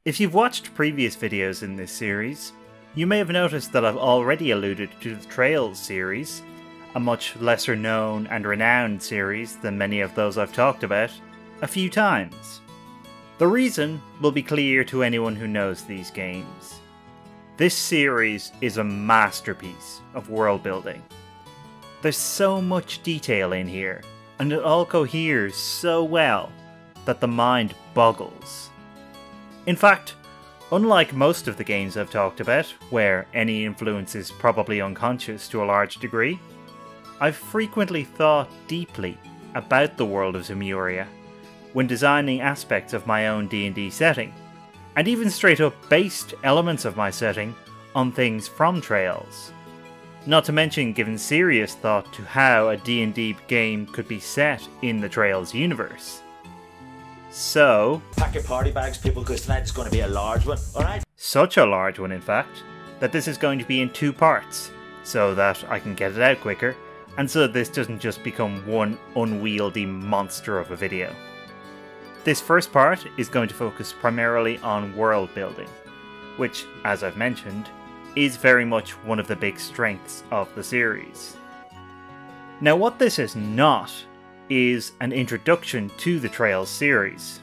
If you've watched previous videos in this series, you may have noticed that I've already alluded to the Trails series, a much lesser known and renowned series than many of those I've talked about, a few times. The reason will be clear to anyone who knows these games. This series is a masterpiece of world building. There's so much detail in here, and it all coheres so well that the mind boggles. In fact, unlike most of the games I've talked about, where any influence is probably unconscious to a large degree, I've frequently thought deeply about the world of Zemuria when designing aspects of my own D&D setting, and even straight up based elements of my setting on things from Trails. Not to mention given serious thought to how a D&D game could be set in the Trails universe. So, pack your party bags, people, because tonight's going to be a large one, alright? Such a large one, in fact, that this is going to be in 2 parts, so that I can get it out quicker, and so this doesn't just become one unwieldy monster of a video. This first part is going to focus primarily on world building, which, as I've mentioned, is very much one of the big strengths of the series. Now, what this is not is an introduction to the Trails series.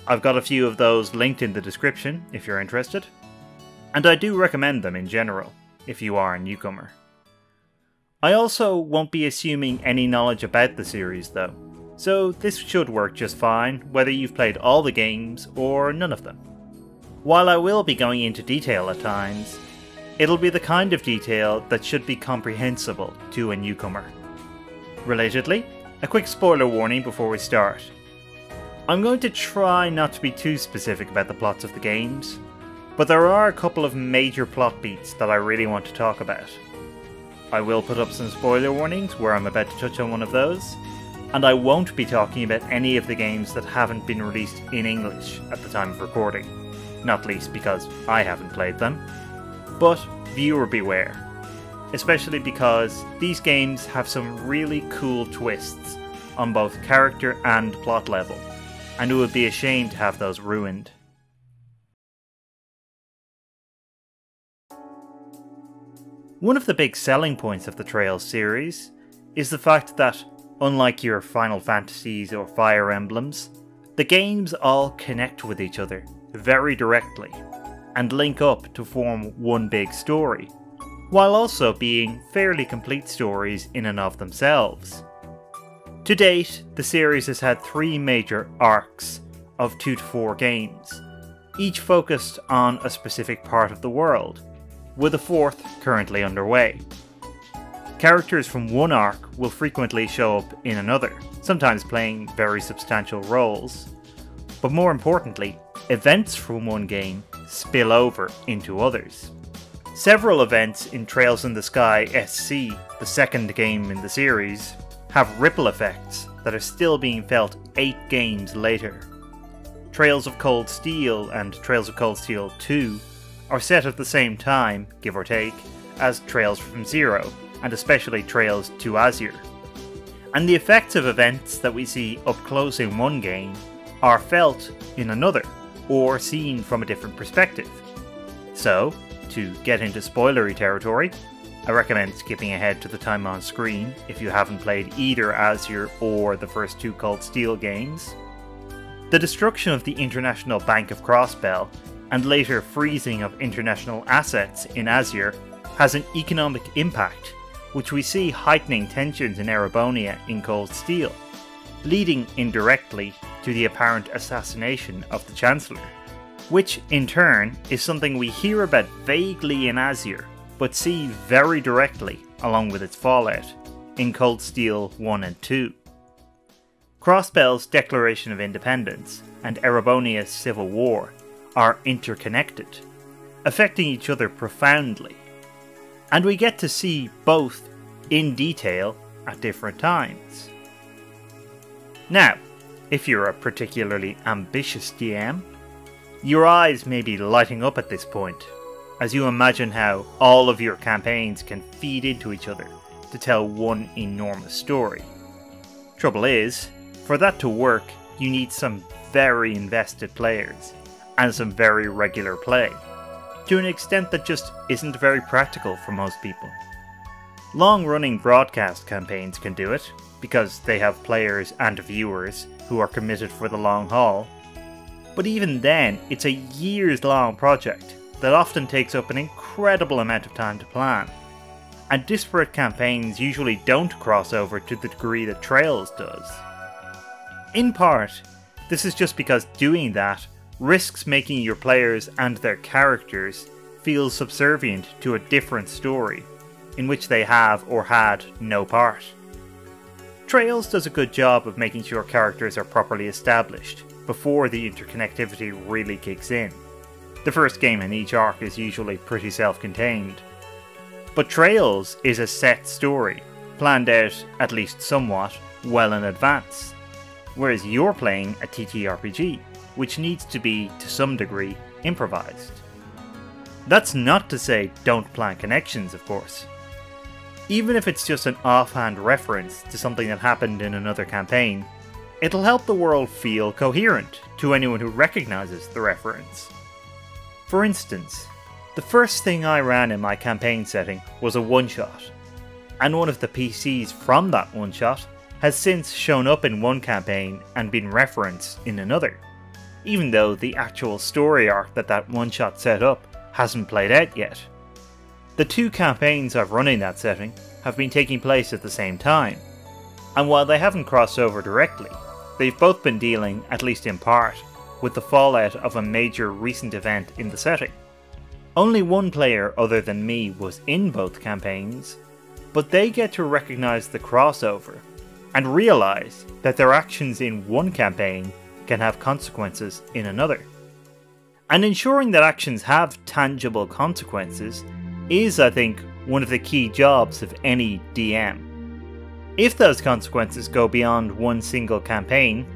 I've got a few of those linked in the description if you're interested, and I do recommend them in general if you are a newcomer. I also won't be assuming any knowledge about the series though, so this should work just fine whether you've played all the games or none of them. While I will be going into detail at times, it'll be the kind of detail that should be comprehensible to a newcomer. Relatedly, a quick spoiler warning before we start. I'm going to try not to be too specific about the plots of the games, but there are a couple of major plot beats that I really want to talk about. I will put up some spoiler warnings where I'm about to touch on one of those, and I won't be talking about any of the games that haven't been released in English at the time of recording, not least because I haven't played them. But viewer beware, especially because these games have some really cool twists on both character and plot level, and it would be a shame to have those ruined. One of the big selling points of the Trails series is the fact that, unlike your Final Fantasies or Fire Emblems, the games all connect with each other very directly and link up to form one big story, while also being fairly complete stories in and of themselves. To date, the series has had 3 major arcs of 2 to 4 games, each focused on a specific part of the world, with a 4th currently underway. Characters from one arc will frequently show up in another, sometimes playing very substantial roles, but more importantly, events from one game spill over into others. Several events in Trails in the Sky SC, the second game in the series, have ripple effects that are still being felt 8 games later. Trails of Cold Steel and Trails of Cold Steel 2 are set at the same time, give or take, as Trails from Zero, and especially Trails to Azure. And the effects of events that we see up close in one game are felt in another, or seen from a different perspective. So, to get into spoilery territory, I recommend skipping ahead to the time on screen if you haven't played either Azure or the first 2 Cold Steel games. The destruction of the International Bank of Crossbell and later freezing of international assets in Azure has an economic impact, which we see heightening tensions in Erebonia in Cold Steel, leading indirectly to the apparent assassination of the Chancellor, which in turn is something we hear about vaguely in Azure, but see very directly along with its fallout in Cold Steel 1 and 2. Crossbell's Declaration of Independence and Erebonia's Civil War are interconnected, affecting each other profoundly, and we get to see both in detail at different times. Now, if you're a particularly ambitious DM, your eyes may be lighting up at this point, as you imagine how all of your campaigns can feed into each other to tell one enormous story. Trouble is, for that to work, you need some very invested players, and some very regular play, to an extent that just isn't very practical for most people. Long-running broadcast campaigns can do it, because they have players and viewers who are committed for the long haul, but even then it's a years-long project that often takes up an incredible amount of time to plan, and disparate campaigns usually don't cross over to the degree that Trails does. In part, this is just because doing that risks making your players and their characters feel subservient to a different story, in which they have or had no part. Trails does a good job of making sure characters are properly established before the interconnectivity really kicks in. The first game in each arc is usually pretty self-contained. But Trails is a set story, planned out, at least somewhat, well in advance, whereas you're playing a TTRPG, which needs to be, to some degree, improvised. That's not to say don't plan connections, of course. Even if it's just an offhand reference to something that happened in another campaign, it'll help the world feel coherent to anyone who recognises the reference. For instance, the first thing I ran in my campaign setting was a one-shot, and one of the PCs from that one-shot has since shown up in one campaign and been referenced in another, even though the actual story arc that one-shot set up hasn't played out yet. The two campaigns I've run in that setting have been taking place at the same time, and while they haven't crossed over directly, they've both been dealing, at least in part, with the fallout of a major recent event in the setting. Only one player other than me was in both campaigns, but they get to recognise the crossover and realise that their actions in one campaign can have consequences in another. And ensuring that actions have tangible consequences is, I think, one of the key jobs of any DM. If those consequences go beyond one single campaign,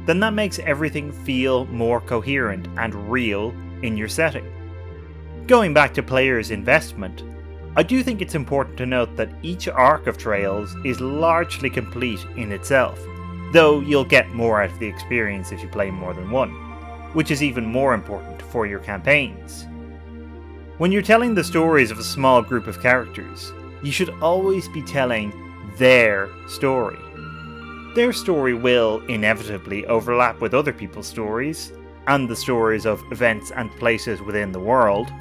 then that makes everything feel more coherent and real in your setting. Going back to players' investment, I do think it's important to note that each arc of Trails is largely complete in itself, though you'll get more out of the experience if you play more than one, which is even more important for your campaigns. When you're telling the stories of a small group of characters, you should always be telling their story. Their story will inevitably overlap with other people's stories, and the stories of events and places within the world,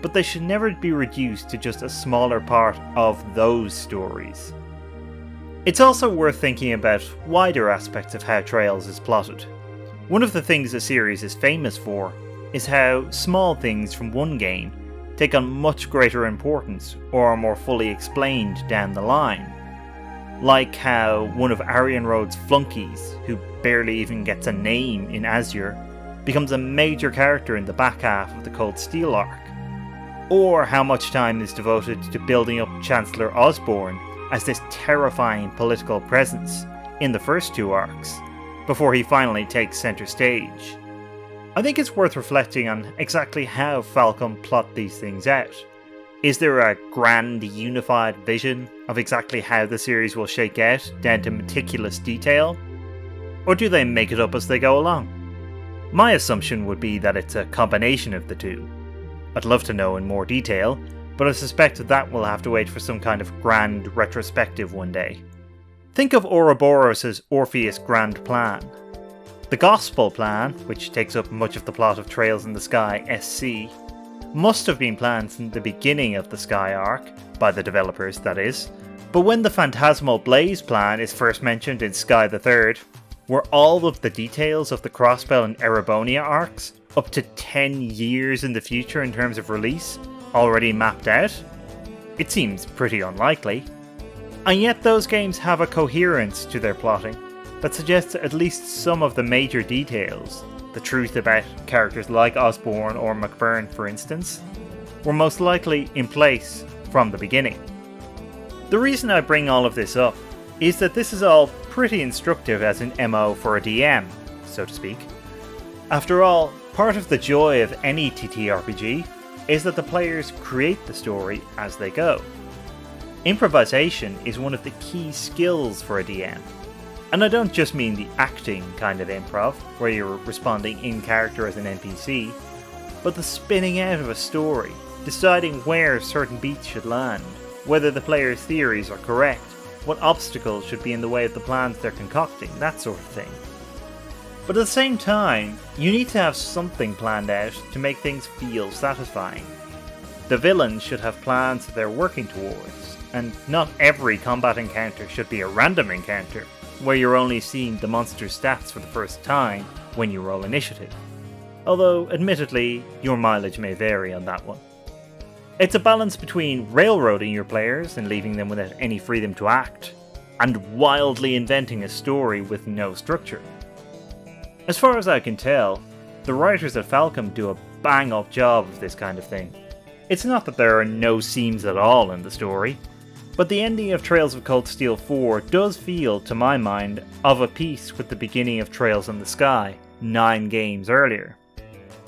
but they should never be reduced to just a smaller part of those stories. It's also worth thinking about wider aspects of how Trails is plotted. One of the things the series is famous for is how small things from one game take on much greater importance or are more fully explained down the line. Like how one of Arian Road's flunkies, who barely even gets a name in Azure, becomes a major character in the back half of the Cold Steel arc. Or how much time is devoted to building up Chancellor Osborne as this terrifying political presence in the first two arcs, before he finally takes centre stage. I think it's worth reflecting on exactly how Falcom plot these things out. Is there a grand, unified vision of exactly how the series will shake out down to meticulous detail? Or do they make it up as they go along? My assumption would be that it's a combination of the two. I'd love to know in more detail, but I suspect that we'll have to wait for some kind of grand retrospective one day. Think of Ouroboros' Orpheus Grand Plan. The Gospel Plan, which takes up much of the plot of Trails in the Sky SC, must have been planned from the beginning of the Sky arc, by the developers that is, but when the Phantasmal Blaze plan is first mentioned in Sky the Third, were all of the details of the Crossbell and Erebonia arcs, up to 10 years in the future in terms of release, already mapped out? It seems pretty unlikely. And yet those games have a coherence to their plotting that suggests at least some of the major details, the truth about characters like Osborne or McBurn for instance, were most likely in place from the beginning. The reason I bring all of this up is that this is all pretty instructive as an MO for a DM, so to speak. After all, part of the joy of any TTRPG is that the players create the story as they go. Improvisation is one of the key skills for a DM. And I don't just mean the acting kind of improv, where you're responding in character as an NPC, but the spinning out of a story, deciding where certain beats should land, whether the player's theories are correct, what obstacles should be in the way of the plans they're concocting, that sort of thing. But at the same time, you need to have something planned out to make things feel satisfying. The villains should have plans that they're working towards, and not every combat encounter should be a random encounter, where you're only seeing the monster's stats for the first time when you roll initiative. Although, admittedly, your mileage may vary on that one. It's a balance between railroading your players and leaving them without any freedom to act, and wildly inventing a story with no structure. As far as I can tell, the writers at Falcom do a bang-up job of this kind of thing. It's not that there are no seams at all in the story, but the ending of Trails of Cold Steel 4 does feel, to my mind, of a piece with the beginning of Trails in the Sky, 9 games earlier.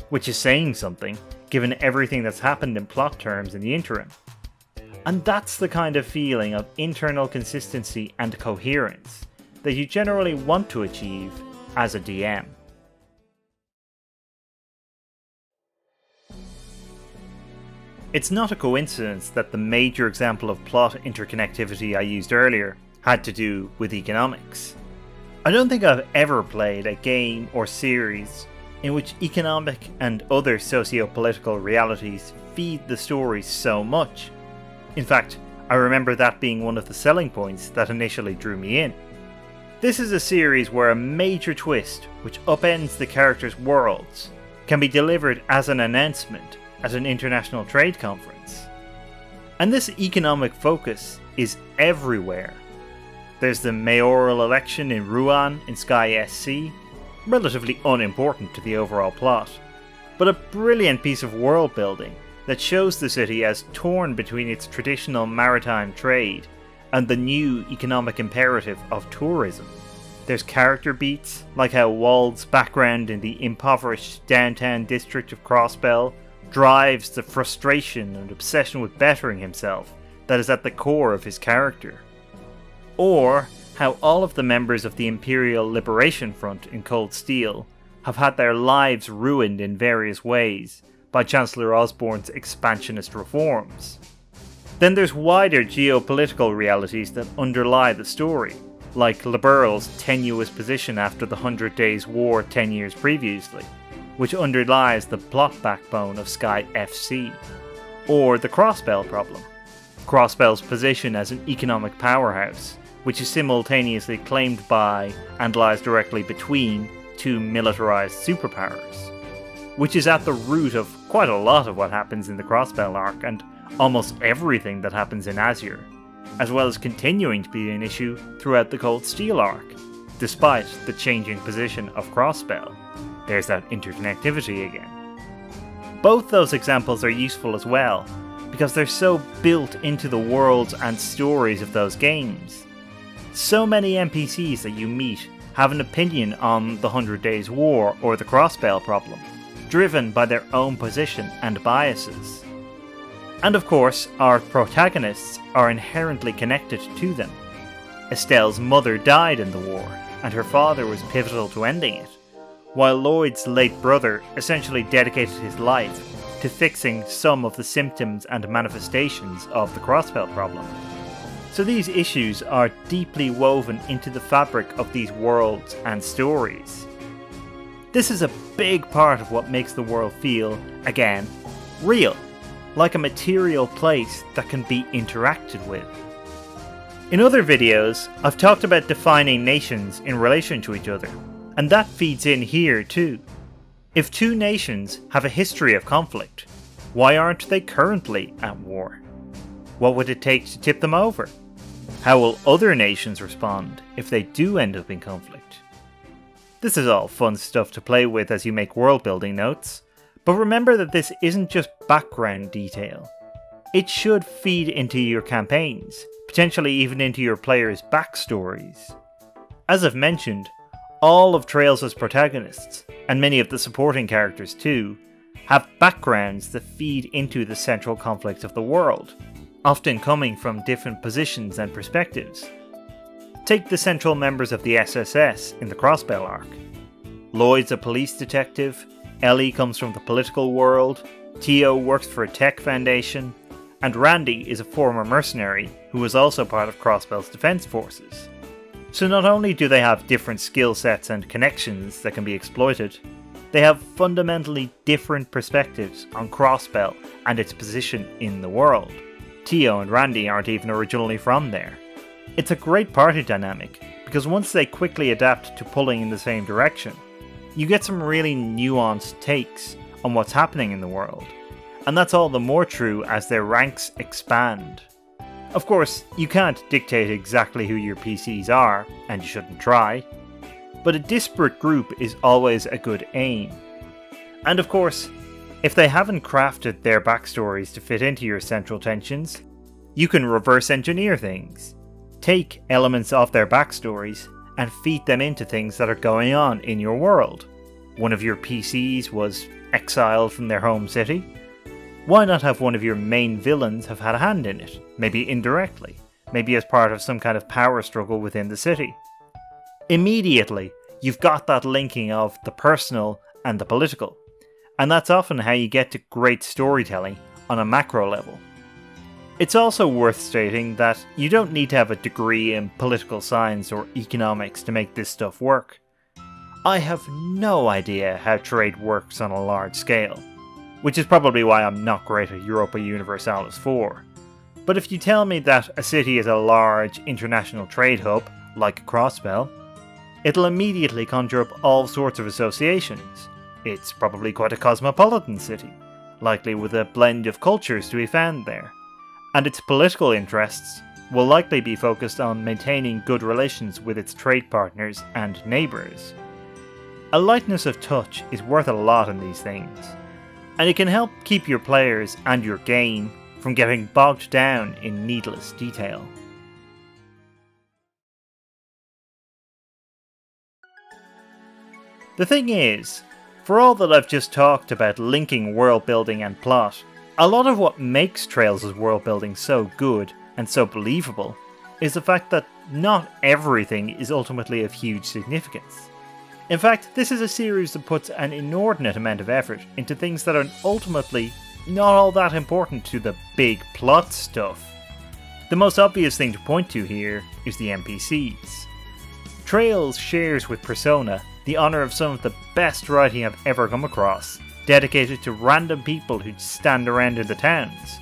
Which is saying something, given everything that's happened in plot terms in the interim. And that's the kind of feeling of internal consistency and coherence that you generally want to achieve as a DM. It's not a coincidence that the major example of plot interconnectivity I used earlier had to do with economics. I don't think I've ever played a game or series in which economic and other socio-political realities feed the story so much. In fact, I remember that being one of the selling points that initially drew me in. This is a series where a major twist, which upends the characters' worlds, can be delivered as an announcement at an international trade conference. And this economic focus is everywhere. There's the mayoral election in Rouen in Sky SC, relatively unimportant to the overall plot, but a brilliant piece of world building that shows the city as torn between its traditional maritime trade and the new economic imperative of tourism. There's character beats, like how Wald's background in the impoverished downtown district of Crossbell drives the frustration and obsession with bettering himself that is at the core of his character. Or how all of the members of the Imperial Liberation Front in Cold Steel have had their lives ruined in various ways by Chancellor Osborne's expansionist reforms. Then there's wider geopolitical realities that underlie the story, like Liberal's tenuous position after the 100 Days War 10 years previously, which underlies the plot backbone of Sky FC, or the Crossbell problem, Crossbell's position as an economic powerhouse, which is simultaneously claimed by and lies directly between two militarized superpowers, which is at the root of quite a lot of what happens in the Crossbell arc and almost everything that happens in Azure, as well as continuing to be an issue throughout the Cold Steel arc, despite the changing position of Crossbell. There's that interconnectivity again. Both those examples are useful as well, because they're so built into the worlds and stories of those games. So many NPCs that you meet have an opinion on the 100 Days War or the Crossbell problem, driven by their own position and biases. And of course, our protagonists are inherently connected to them. Estelle's mother died in the war, and her father was pivotal to ending it, while Lloyd's late brother essentially dedicated his life to fixing some of the symptoms and manifestations of the Crossbell problem. So these issues are deeply woven into the fabric of these worlds and stories. This is a big part of what makes the world feel, again, real, like a material place that can be interacted with. In other videos, I've talked about defining nations in relation to each other, and that feeds in here too. If two nations have a history of conflict, why aren't they currently at war? What would it take to tip them over? How will other nations respond if they do end up in conflict? This is all fun stuff to play with as you make world building notes, but remember that this isn't just background detail. It should feed into your campaigns, potentially even into your players' backstories. As I've mentioned, all of Trails' protagonists, and many of the supporting characters too, have backgrounds that feed into the central conflict of the world, often coming from different positions and perspectives. Take the central members of the SSS in the Crossbell arc. Lloyd's a police detective, Ellie comes from the political world, Tio works for a tech foundation, and Randy is a former mercenary who was also part of Crossbell's defense forces. So not only do they have different skill sets and connections that can be exploited, they have fundamentally different perspectives on Crossbell and its position in the world. Tio and Randy aren't even originally from there. It's a great party dynamic, because once they quickly adapt to pulling in the same direction, you get some really nuanced takes on what's happening in the world, and that's all the more true as their ranks expand. Of course, you can't dictate exactly who your PCs are, and you shouldn't try, but a disparate group is always a good aim. And of course, if they haven't crafted their backstories to fit into your central tensions, you can reverse engineer things. Take elements of their backstories and feed them into things that are going on in your world. One of your PCs was exiled from their home city. Why not have one of your main villains have had a hand in it? Maybe indirectly. Maybe as part of some kind of power struggle within the city. Immediately, you've got that linking of the personal and the political. And that's often how you get to great storytelling on a macro level. It's also worth stating that you don't need to have a degree in political science or economics to make this stuff work. I have no idea how trade works on a large scale, which is probably why I'm not great at Europa Universalis 4. But if you tell me that a city is a large international trade hub, like Crossbell, it'll immediately conjure up all sorts of associations. It's probably quite a cosmopolitan city, likely with a blend of cultures to be found there. And its political interests will likely be focused on maintaining good relations with its trade partners and neighbours. A lightness of touch is worth a lot in these things, and it can help keep your players and your game from getting bogged down in needless detail. The thing is, for all that I've just talked about linking world building and plot, a lot of what makes Trails' world building so good and so believable is the fact that not everything is ultimately of huge significance. In fact, this is a series that puts an inordinate amount of effort into things that are ultimately not all that important to the big plot stuff. The most obvious thing to point to here is the NPCs. Trails shares with Persona the honour of some of the best writing I've ever come across, dedicated to random people who stand around in the towns,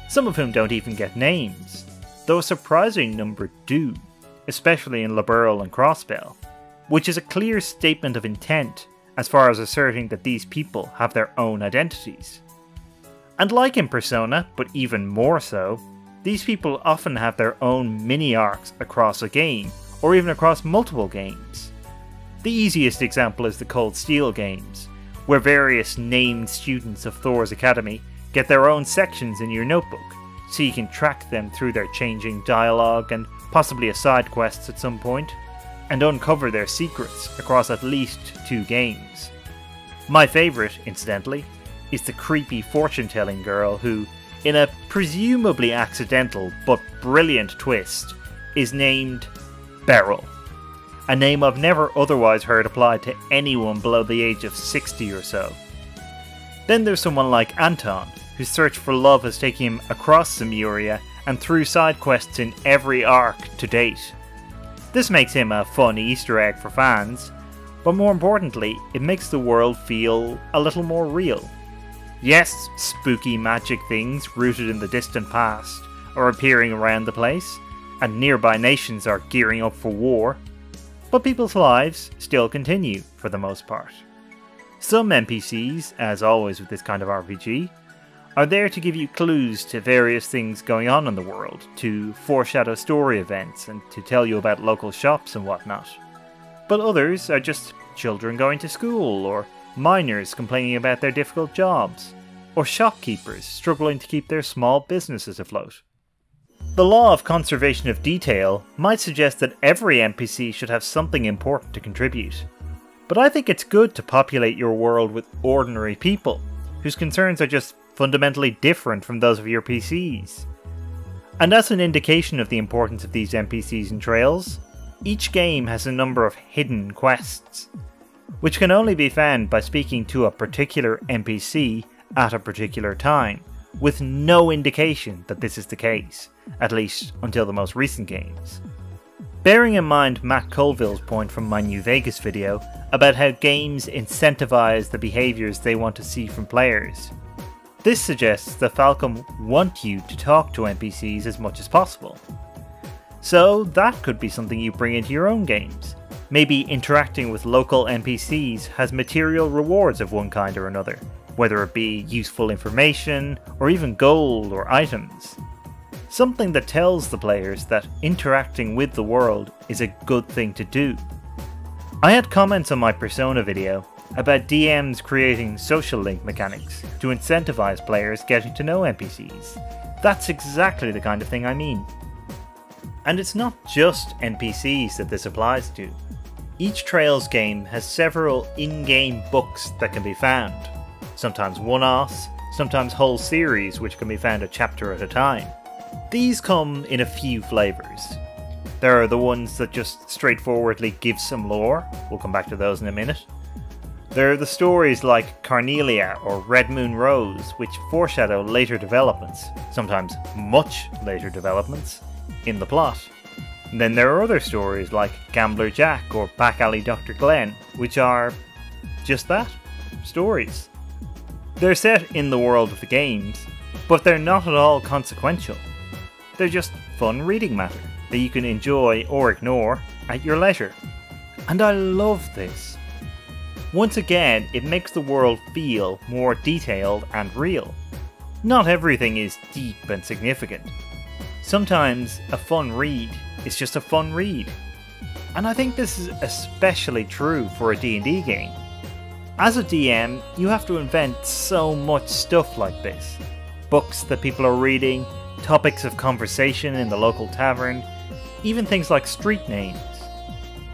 some of whom don't even get names, though a surprising number do, especially in Liberl and Crossbell, which is a clear statement of intent as far as asserting that these people have their own identities. And like in Persona, but even more so, these people often have their own mini-arcs across a game, or even across multiple games. The easiest example is the Cold Steel games, where various named students of Thor's Academy get their own sections in your notebook, so you can track them through their changing dialogue and possibly a side quests at some point, and uncover their secrets across at least 2 games. My favourite, incidentally, is the creepy fortune-telling girl who, in a presumably accidental but brilliant twist, is named Beryl, a name I've never otherwise heard applied to anyone below the age of 60 or so. Then there's someone like Anton, whose search for love has taken him across Zemuria and through side quests in every arc to date. This makes him a fun Easter egg for fans, but more importantly, it makes the world feel a little more real. Yes, spooky magic things rooted in the distant past are appearing around the place, and nearby nations are gearing up for war, but people's lives still continue for the most part. Some NPCs, as always with this kind of RPG, are there to give you clues to various things going on in the world, to foreshadow story events, and to tell you about local shops and whatnot. But others are just children going to school, or miners complaining about their difficult jobs, or shopkeepers struggling to keep their small businesses afloat. The law of conservation of detail might suggest that every NPC should have something important to contribute, but I think it's good to populate your world with ordinary people, whose concerns are just fundamentally different from those of your PCs. And as an indication of the importance of these NPCs in Trails, each game has a number of hidden quests, which can only be found by speaking to a particular NPC at a particular time, with no indication that this is the case, at least until the most recent games. Bearing in mind Matt Colville's point from my New Vegas video about how games incentivize the behaviours they want to see from players, this suggests that Falcom want you to talk to NPCs as much as possible. So that could be something you bring into your own games. Maybe interacting with local NPCs has material rewards of one kind or another, whether it be useful information or even gold or items. Something that tells the players that interacting with the world is a good thing to do. I had comments on my Persona video about DMs creating social link mechanics to incentivize players getting to know NPCs. That's exactly the kind of thing I mean. And it's not just NPCs that this applies to. Each Trails game has several in-game books that can be found. Sometimes one-offs, sometimes whole series which can be found a chapter at a time. These come in a few flavours. There are the ones that just straightforwardly give some lore, we'll come back to those in a minute. There are the stories like Carnelia or Red Moon Rose, which foreshadow later developments, sometimes much later developments, in the plot. And then there are other stories like Gambler Jack or Back Alley Dr. Glenn, which are just that, stories. They're set in the world of the games, but they're not at all consequential. They're just fun reading matter that you can enjoy or ignore at your leisure. And I love this. Once again, it makes the world feel more detailed and real. Not everything is deep and significant. Sometimes a fun read is just a fun read. And I think this is especially true for a D&D game. As a DM, you have to invent so much stuff like this. Books that people are reading, topics of conversation in the local tavern, even things like street names.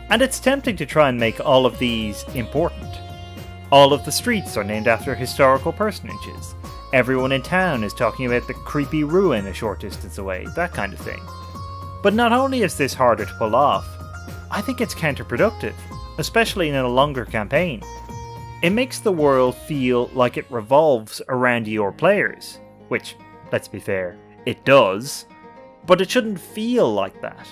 And it's tempting to try and make all of these important. All of the streets are named after historical personages. Everyone in town is talking about the creepy ruin a short distance away, that kind of thing. But not only is this harder to pull off, I think it's counterproductive, especially in a longer campaign. It makes the world feel like it revolves around your players, which, let's be fair, it does, but it shouldn't feel like that.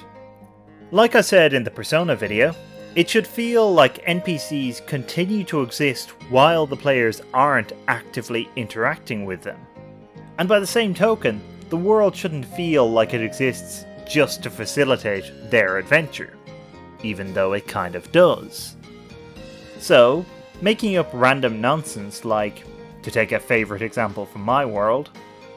Like I said in the Persona video, it should feel like NPCs continue to exist while the players aren't actively interacting with them. And by the same token, the world shouldn't feel like it exists just to facilitate their adventure, even though it kind of does. So, making up random nonsense like, to take a favourite example from my world,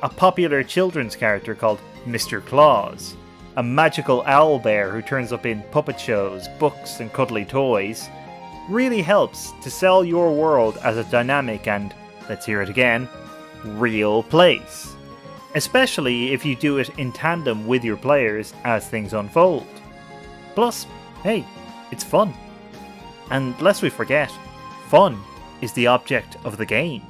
a popular children's character called Mr. Claus, a magical owlbear who turns up in puppet shows, books and cuddly toys, really helps to sell your world as a dynamic and, let's hear it again, real place. Especially if you do it in tandem with your players as things unfold. Plus, hey, it's fun. And lest we forget, fun is the object of the game.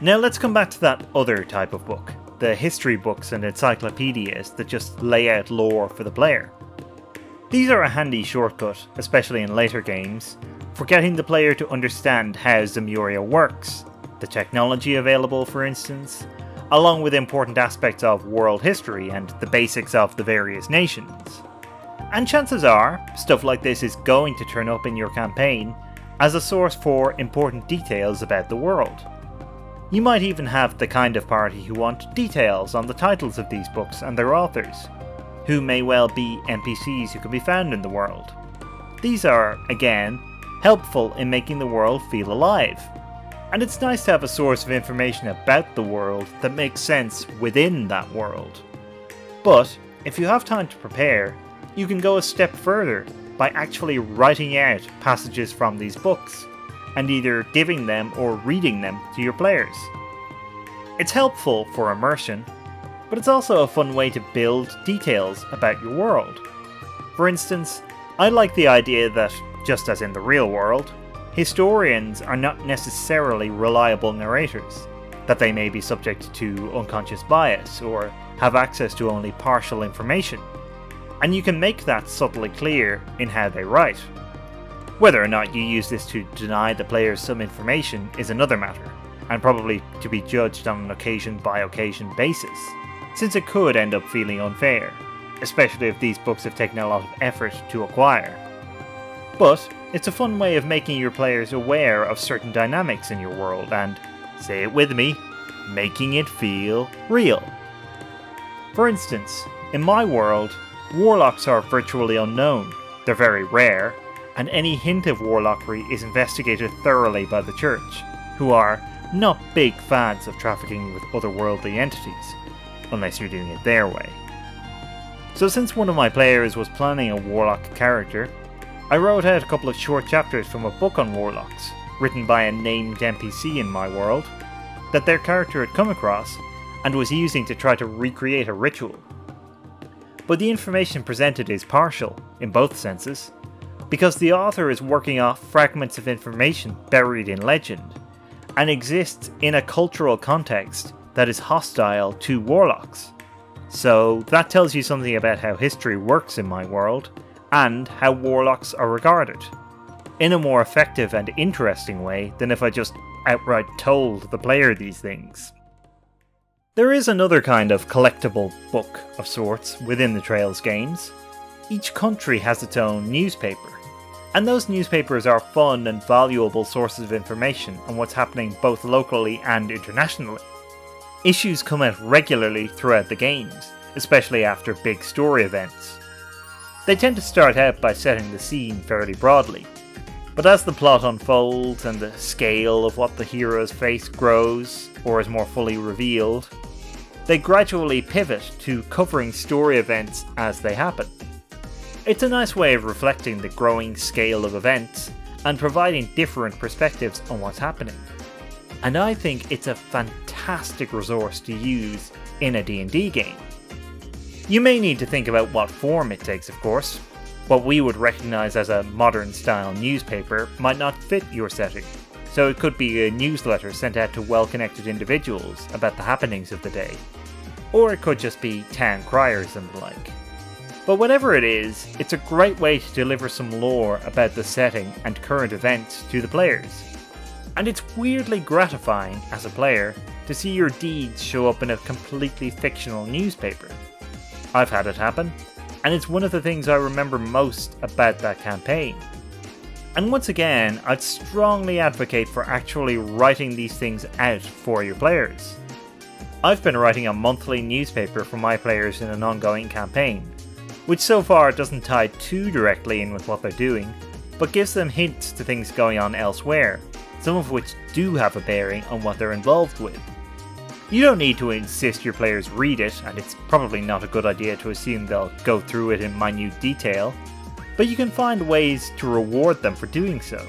Now let's come back to that other type of book, the history books and encyclopedias that just lay out lore for the player. These are a handy shortcut, especially in later games, for getting the player to understand how Zemuria works, the technology available for instance, along with important aspects of world history and the basics of the various nations. And chances are, stuff like this is going to turn up in your campaign as a source for important details about the world. You might even have the kind of party who want details on the titles of these books and their authors, who may well be NPCs who can be found in the world. These are, again, helpful in making the world feel alive. And it's nice to have a source of information about the world that makes sense within that world. But, if you have time to prepare, you can go a step further by actually writing out passages from these books, and either giving them or reading them to your players. It's helpful for immersion, but it's also a fun way to build details about your world. For instance, I like the idea that, just as in the real world, historians are not necessarily reliable narrators. that they may be subject to unconscious bias or have access to only partial information, and you can make that subtly clear in how they write. Whether or not you use this to deny the players some information is another matter, and probably to be judged on an occasion-by-occasion basis, since it could end up feeling unfair, especially if these books have taken a lot of effort to acquire. But it's a fun way of making your players aware of certain dynamics in your world and, say it with me, making it feel real. For instance, in my world, warlocks are virtually unknown, they're very rare, and any hint of warlockery is investigated thoroughly by the Church, who are not big fans of trafficking with otherworldly entities, unless you're doing it their way. So since one of my players was planning a warlock character, I wrote out a couple of short chapters from a book on warlocks, written by a named NPC in my world, that their character had come across and was using to try to recreate a ritual. But the information presented is partial, in both senses, because the author is working off fragments of information buried in legend, and exists in a cultural context that is hostile to warlocks. So that tells you something about how history works in my world, and how warlocks are regarded, in a more effective and interesting way than if I just outright told the player these things. There is another kind of collectible book of sorts within the Trails games. Each country has its own newspaper, and those newspapers are fun and valuable sources of information on what's happening both locally and internationally. Issues come out regularly throughout the games, especially after big story events. They tend to start out by setting the scene fairly broadly, but as the plot unfolds and the scale of what the heroes face grows, or is more fully revealed, they gradually pivot to covering story events as they happen. It's a nice way of reflecting the growing scale of events and providing different perspectives on what's happening. And I think it's a fantastic resource to use in a D&D game. You may need to think about what form it takes, of course. What we would recognise as a modern style newspaper might not fit your setting, so it could be a newsletter sent out to well-connected individuals about the happenings of the day. Or it could just be town criers and the like. But whatever it is, it's a great way to deliver some lore about the setting and current events to the players. And it's weirdly gratifying as a player to see your deeds show up in a completely fictional newspaper. I've had it happen, and it's one of the things I remember most about that campaign. And once again, I'd strongly advocate for actually writing these things out for your players. I've been writing a monthly newspaper for my players in an ongoing campaign, which so far doesn't tie too directly in with what they're doing, but gives them hints to things going on elsewhere, some of which do have a bearing on what they're involved with. You don't need to insist your players read it, and it's probably not a good idea to assume they'll go through it in minute detail, but you can find ways to reward them for doing so.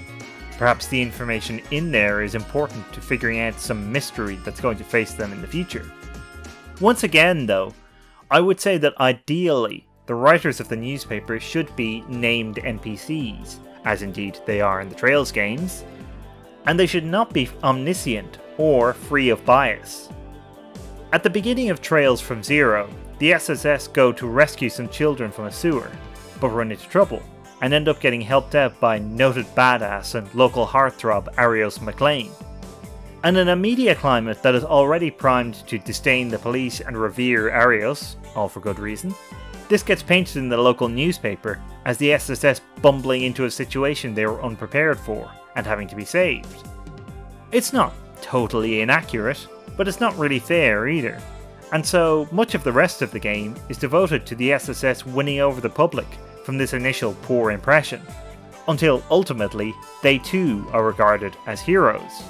Perhaps the information in there is important to figuring out some mystery that's going to face them in the future. Once again though, I would say that ideally, the writers of the newspaper should be named NPCs, as indeed they are in the Trails games, and they should not be omniscient or free of bias. At the beginning of Trails from Zero, the SSS go to rescue some children from a sewer, but run into trouble, and end up getting helped out by noted badass and local heartthrob Arios McLean. And in a media climate that is already primed to disdain the police and revere Arios, all for good reason, this gets painted in the local newspaper as the SSS bumbling into a situation they were unprepared for, and having to be saved. It's not totally inaccurate, but it's not really fair either, and so much of the rest of the game is devoted to the SSS winning over the public from this initial poor impression, until ultimately they too are regarded as heroes.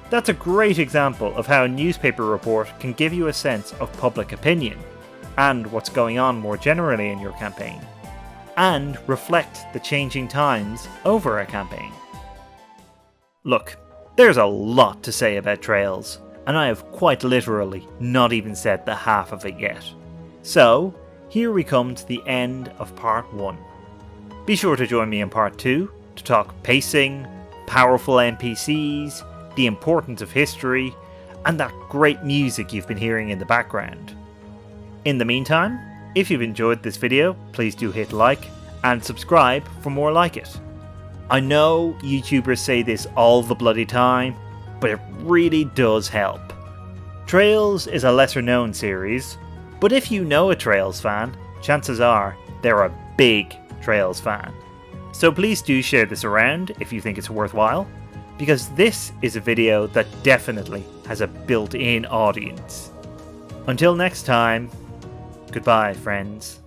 That's a great example of how a newspaper report can give you a sense of public opinion, and what's going on more generally in your campaign, and reflect the changing times over a campaign. Look, there's a lot to say about Trails, and I have quite literally not even said the half of it yet. So, here we come to the end of part 1. Be sure to join me in part 2 to talk pacing, powerful NPCs, the importance of history, and that great music you've been hearing in the background. In the meantime, if you've enjoyed this video, please do hit like and subscribe for more like it. I know YouTubers say this all the bloody time, but it really does help. Trails is a lesser known series, but if you know a Trails fan, chances are they're a big Trails fan. So please do share this around if you think it's worthwhile, because this is a video that definitely has a built-in audience. Until next time, goodbye friends.